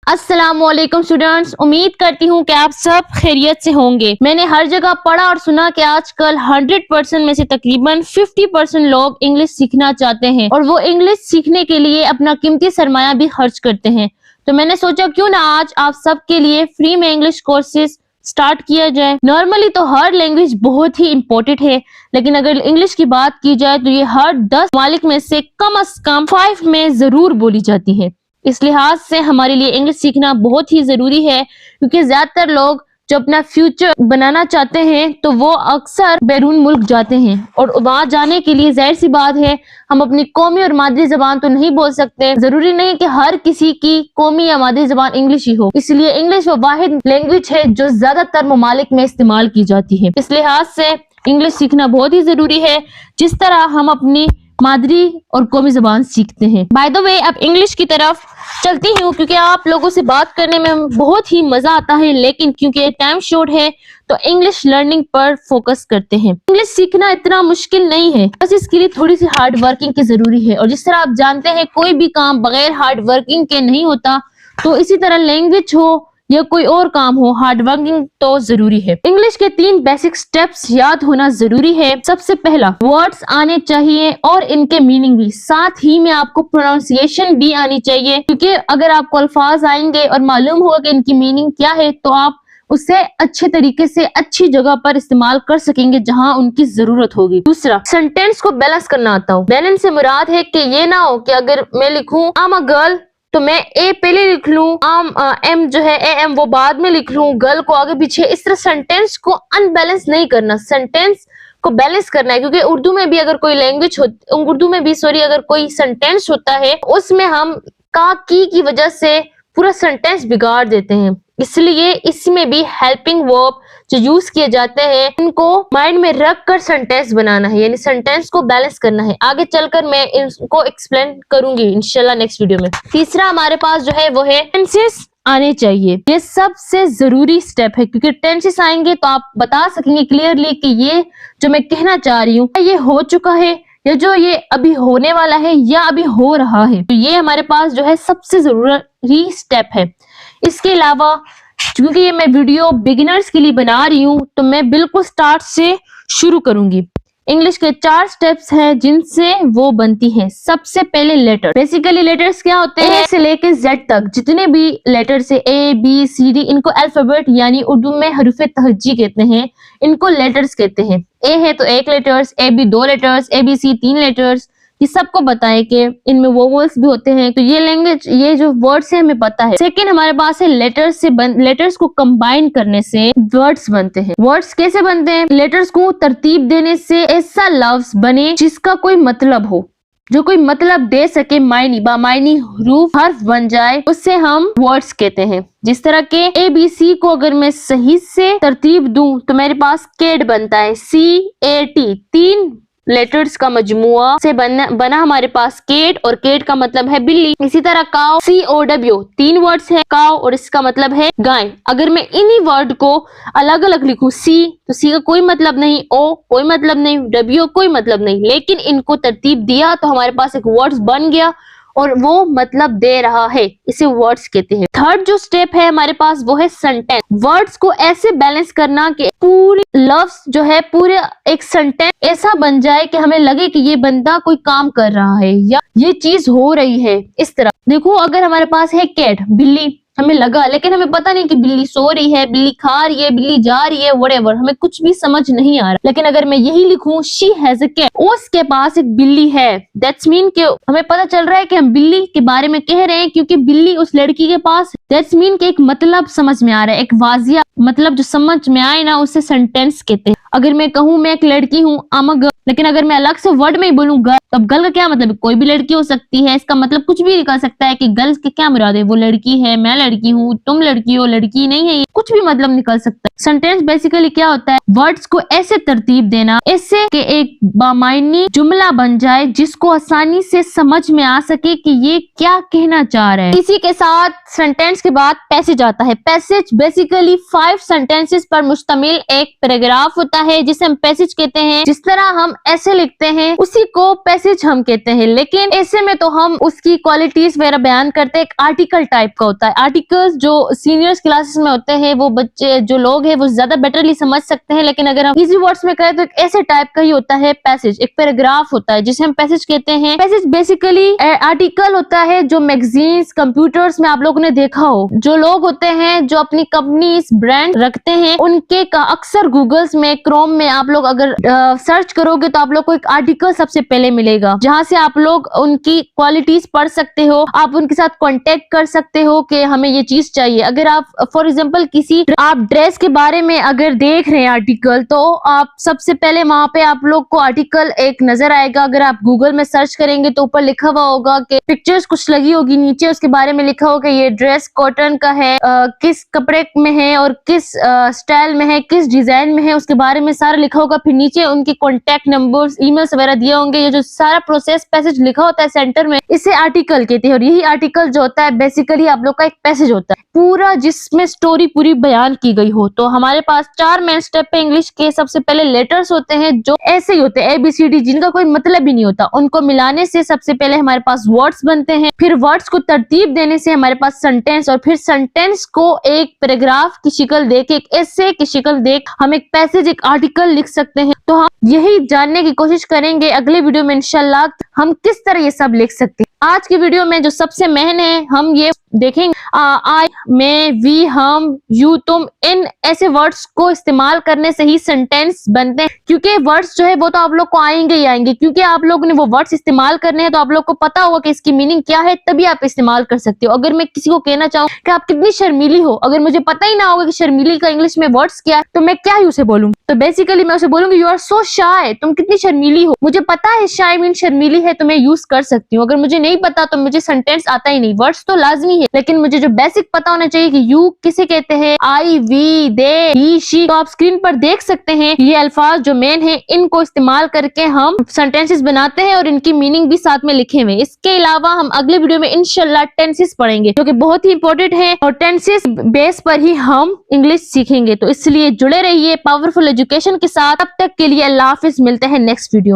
अस्सलामुअलैकुम स्टूडेंट्स, उम्मीद करती हूँ कि आप सब खैरियत से होंगे। मैंने हर जगह पढ़ा और सुना कि आजकल 100% में से तकरीबन 50% लोग इंग्लिश सीखना चाहते हैं और वो इंग्लिश सीखने के लिए अपना कीमती सरमाया भी खर्च करते हैं। तो मैंने सोचा क्यों ना आज आप सबके लिए फ्री में इंग्लिश कोर्सेज स्टार्ट किया जाए। नॉर्मली तो हर लैंग्वेज बहुत ही इम्पोर्टेंट है, लेकिन अगर इंग्लिश की बात की जाए तो ये हर 10 ममालिक में से कम 5 में जरूर बोली जाती है। इस लिहाज से हमारे लिए इंग्लिश सीखना बहुत ही जरूरी है, क्योंकि ज्यादातर लोग जो अपना फ्यूचर बनाना चाहते हैं तो वो अक्सर बैरून मुल्क जाते हैं और वहां जाने के लिए जाहिर सी बात है हम अपनी कौमी और मादरी जबान तो नहीं बोल सकते। जरूरी नहीं कि हर किसी की कौमी या मादरी जबान इंग्लिश ही हो, इसलिए इंग्लिश वो वाहिद लैंग्वेज है जो ज्यादातर ममालिक में इस्तेमाल की जाती है। इस लिहाज से इंग्लिश सीखना बहुत ही जरूरी है, जिस तरह हम अपनी मादरी और कौमी जबान सीखते हैं। बाय द वे अब इंग्लिश की तरफ चलती हूँ, क्योंकि आप लोगों से बात करने में बहुत ही मजा आता है, लेकिन क्योंकि टाइम शॉर्ट है तो इंग्लिश लर्निंग पर फोकस करते हैं। इंग्लिश सीखना इतना मुश्किल नहीं है, बस इसके लिए थोड़ी सी हार्ड वर्किंग की जरूरी है। और जिस तरह आप जानते हैं कोई भी काम बगैर हार्ड वर्किंग के नहीं होता, तो इसी तरह लैंग्वेज हो या कोई और काम हो, हार्ड वर्किंग तो जरूरी है। इंग्लिश के 3 बेसिक स्टेप्स याद होना जरूरी है। सबसे पहला, वर्ड्स आने चाहिए और इनके मीनिंग भी, साथ ही में आपको प्रोनाउंसिएशन भी आनी चाहिए, क्योंकि अगर आपको अल्फाज आएंगे और मालूम होगा कि इनकी मीनिंग क्या है तो आप उसे अच्छे तरीके से अच्छी जगह पर इस्तेमाल कर सकेंगे जहां उनकी जरूरत होगी। दूसरा, सेंटेंस को बैलेंस करना आता हो। बैलेंस से मुराद है कि ये ना हो कि अगर मैं लिखूं आई एम अ गर्ल तो मैं ए पहले लिख लूं, एम जो है ए एम वो बाद में लिख लूं, गर्ल को आगे पीछे। इस तरह सेंटेंस को अनबैलेंस नहीं करना, सेंटेंस को बैलेंस करना है। क्योंकि उर्दू में भी अगर कोई लैंग्वेज अगर कोई सेंटेंस होता है उसमें हम का की वजह से पूरा सेंटेंस बिगाड़ देते हैं। इसलिए इसमें भी हेल्पिंग वर्ब जो यूज किए जाते हैं इनको माइंड में रख कर सेंटेंस बनाना है, यानी सेंटेंस को बैलेंस करना है। आगे चलकर मैं इनको एक्सप्लेन करूंगी इंशाल्लाह नेक्स्ट वीडियो में। तीसरा हमारे पास जो है वो है टेंसेस आने चाहिए। ये सबसे जरूरी स्टेप है, क्योंकि टेंसेस आएंगे तो आप बता सकेंगे क्लियरली कि ये जो मैं कहना चाह रही हूँ ये हो चुका है या जो ये अभी होने वाला है या अभी हो रहा है। तो ये हमारे पास जो है सबसे जरूरी स्टेप है। इसके अलावा क्योंकि ये मैं वीडियो बिगिनर्स के लिए बना रही हूँ तो मैं बिल्कुल स्टार्ट से शुरू करूंगी। इंग्लिश के 4 स्टेप्स हैं जिनसे वो बनती है। सबसे पहले लेटर। बेसिकली लेटर्स क्या होते हैं, A से लेके Z तक जितने भी लेटर्स है A B C D, इनको अल्फाबेट यानी उर्दू में हरूफ तहज्जी कहते हैं, इनको लेटर्स कहते हैं। A है तो 1 letters, A B 2 letters, A B C 3 letters. ये सबको बताए कि इनमें वोवल्स भी होते हैं, तो ये लैंग्वेज ये जो वर्ड्स है हमें पता है। सेकंड हमारे पास है लेटर्स को कंबाइन करने से वर्ड्स बनते हैं। वर्ड्स कैसे बनते हैं, लेटर्स को तरतीब देने से ऐसा लफ्ज बने जिसका कोई मतलब हो, जो कोई मतलब दे सके, मायनी बामायनी हरूफ हर्फ बन जाए, उससे हम वर्ड्स कहते हैं। जिस तरह के ABC को अगर मैं सही से तरतीब दूं तो मेरे पास केट बनता है, CAT 3 लेटर्स का मजमुआ से बना हमारे पास केट, और केट का मतलब है बिल्ली। इसी तरह काव COW 3 वर्ड्स है काव और इसका मतलब है गाय। अगर मैं इन्हीं वर्ड को अलग अलग लिखूं, C तो C का कोई मतलब नहीं, O कोई मतलब नहीं, W कोई मतलब नहीं, लेकिन इनको तरतीब दिया तो हमारे पास एक वर्ड्स बन गया और वो मतलब दे रहा है, इसे वर्ड्स कहते हैं। थर्ड जो स्टेप है हमारे पास वो है सेंटेंस। वर्ड्स को ऐसे बैलेंस करना कि पूरी लफ्ज जो है पूरे एक सेंटेंस ऐसा बन जाए कि हमें लगे कि ये बंदा कोई काम कर रहा है या ये चीज हो रही है। इस तरह देखो, अगर हमारे पास है कैट बिल्ली, हमें लगा, लेकिन हमें पता नहीं कि बिल्ली सो रही है, बिल्ली खा रही है, बिल्ली जा रही है, व्हाटएवर, हमें कुछ भी समझ नहीं आ रहा। लेकिन अगर मैं यही लिखूं शी हैज अ कैट, उसके पास एक बिल्ली है, दैट्स मीन कि हमें पता चल रहा है कि हम बिल्ली के बारे में कह रहे हैं क्योंकि बिल्ली उस लड़की के पास, दैट्स मीन कि एक मतलब समझ में आ रहा है, एक वाजिया मतलब जो समझ में आए ना उसे सेंटेंस कहते हैं। अगर मैं कहूं मैं एक लड़की हूँ आम अ गर्ल, लेकिन अगर मैं अलग से वर्ड में ही बोलूं गर्ल, तो अब गर्ल का क्या मतलब है, कोई भी लड़की हो सकती है, इसका मतलब कुछ भी निकल सकता है कि गर्ल्स के क्या मुराद है, वो लड़की है, मैं लड़की हूँ, तुम लड़की हो, लड़की नहीं है, ये कुछ भी मतलब निकल सकता है। सेंटेंस बेसिकली क्या होता है, वर्ड्स को ऐसे तरतीब देना इससे कि एक बामायनी जुमला बन जाए जिसको आसानी से समझ में आ सके कि ये क्या कहना चाह रहे हैं। इसी के साथ सेंटेंस के बाद पैसेज आता है। पैसेज बेसिकली 5 सेंटेंसेस पर मुश्तमिल एक पैराग्राफ होता है जिसे हम पैसेज कहते हैं। जिस तरह हम ऐसे लिखते हैं उसी को पैसेज हम कहते हैं, लेकिन ऐसे में तो हम उसकी क्वालिटीज वगैरह बयान करते हैं। एक आर्टिकल टाइप का होता है। आर्टिकल्स जो सीनियर्स क्लासेस में होते हैं वो बच्चे जो लोग हैं वो ज्यादा बेटरली समझ सकते हैं, लेकिन अगर हम इजी वर्ड्स में कहें तो एक ऐसे टाइप का ही होता है पैसेज। एक पैराग्राफ होता है जिसे हम पैसेज कहते हैं। पैसेज बेसिकली आर्टिकल होता है जो मैगजीन्स, कंप्यूटर्स में आप लोगों ने देखा हो। जो लोग होते हैं जो अपनी कंपनी ब्रांड रखते हैं उनके का अक्सर गूगल्स में, क्रोम में आप लोग अगर सर्च करोगे तो आप लोग को एक आर्टिकल सबसे पहले मिलेगा, जहां से आप लोग उनकी क्वालिटीज पढ़ सकते हो। आप उनके साथ कांटेक्ट कर सकते हो कि हमें ये चीज चाहिए। अगर आप फॉर एग्जांपल किसी आप ड्रेस के बारे में अगर देख रहे हैं आर्टिकल, तो आप सबसे पहले वहां पे आप लोग को आर्टिकल एक नजर आएगा। अगर आप गूगल में सर्च करेंगे तो ऊपर लिखा हुआ होगा कि पिक्चर्स कुछ लगी होगी, नीचे उसके बारे में लिखा होगा ये ड्रेस कॉटन का है, किस कपड़े में है और किस स्टाइल में है, किस डिजाइन में है, उसके बारे में सारा लिखा होगा। फिर नीचे उनके कॉन्टेक्ट नंबर्स, ईमेल्स वगैरह दिए होंगे। ये जो सारा प्रोसेस पैसेज लिखा होता है सेंटर में, इसे आर्टिकल कहते हैं। और यही आर्टिकल जो होता है बेसिकली आप लोग का एक पैसेज होता है पूरा, जिसमें स्टोरी पूरी बयान की गई हो। तो हमारे पास 4 मेन स्टेप है इंग्लिश के। सबसे पहले लेटर्स होते हैं जो ऐसे ही होते हैं ABCD, जिनका कोई मतलब ही नहीं होता। उनको मिलाने से सबसे पहले हमारे पास वर्ड्स बनते हैं। फिर वर्ड्स को तरतीब देने से हमारे पास सेंटेंस, और फिर सेंटेंस को एक पैराग्राफ की शक्ल देके, एक एसे की शक्ल देख हम एक पैसेज, एक आर्टिकल लिख सकते हैं। तो हम यही जानने की कोशिश करेंगे अगले वीडियो में इंशाल्लाह हम किस तरह ये सब लिख सकते हैं। आज की वीडियो में जो सबसे मेन है हम ये देखेंगे आई, मैं, वी, हम, यू, तुम, इन ऐसे वर्ड्स को इस्तेमाल करने से ही सेंटेंस बनते हैं। क्योंकि वर्ड्स जो है वो तो आप लोग को आएंगे ही आएंगे, क्योंकि आप लोगों ने वो वर्ड्स इस्तेमाल करने हैं तो आप लोग को पता होगा कि इसकी मीनिंग क्या है, तभी आप इस्तेमाल कर सकते हो। अगर मैं किसी को कहना चाहूँ कि आप कितनी शर्मीली हो, अगर मुझे पता ही ना होगा कि शर्मीली का इंग्लिश में वर्ड्स क्या है, तो मैं क्या ही उसे बोलूँ? तो बेसिकली मैं उसे बोलूंगी यू आर सो शाय, तुम कितनी शर्मीली हो। मुझे पता है शाय मीन शर्मीली है तो मैं यूज कर सकती हूँ। अगर मुझे नहीं पता तो मुझे सेंटेंस आता ही नहीं। वर्ड्स तो लाजमी है, लेकिन मुझे जो बेसिक पता होना चाहिए कि यू किसे कहते हैं, आई, वी, दे, ही, शी। तो आप स्क्रीन पर देख सकते हैं ये अल्फाज जो मेन है, इनको इस्तेमाल करके हम सेंटेंसेस बनाते हैं और इनकी मीनिंग भी साथ में लिखे हुए। इसके अलावा हम अगले वीडियो में इंशाल्लाह टेंसेस पढ़ेंगे जो कि बहुत ही इंपॉर्टेंट है, और टेंसेस बेस पर ही हम इंग्लिश सीखेंगे। तो इसलिए जुड़े रहिए पावरफुल एजुकेशन के साथ। अब तक के लिए अल्लाह हाफिज, मिलते हैं नेक्स्ट वीडियो में।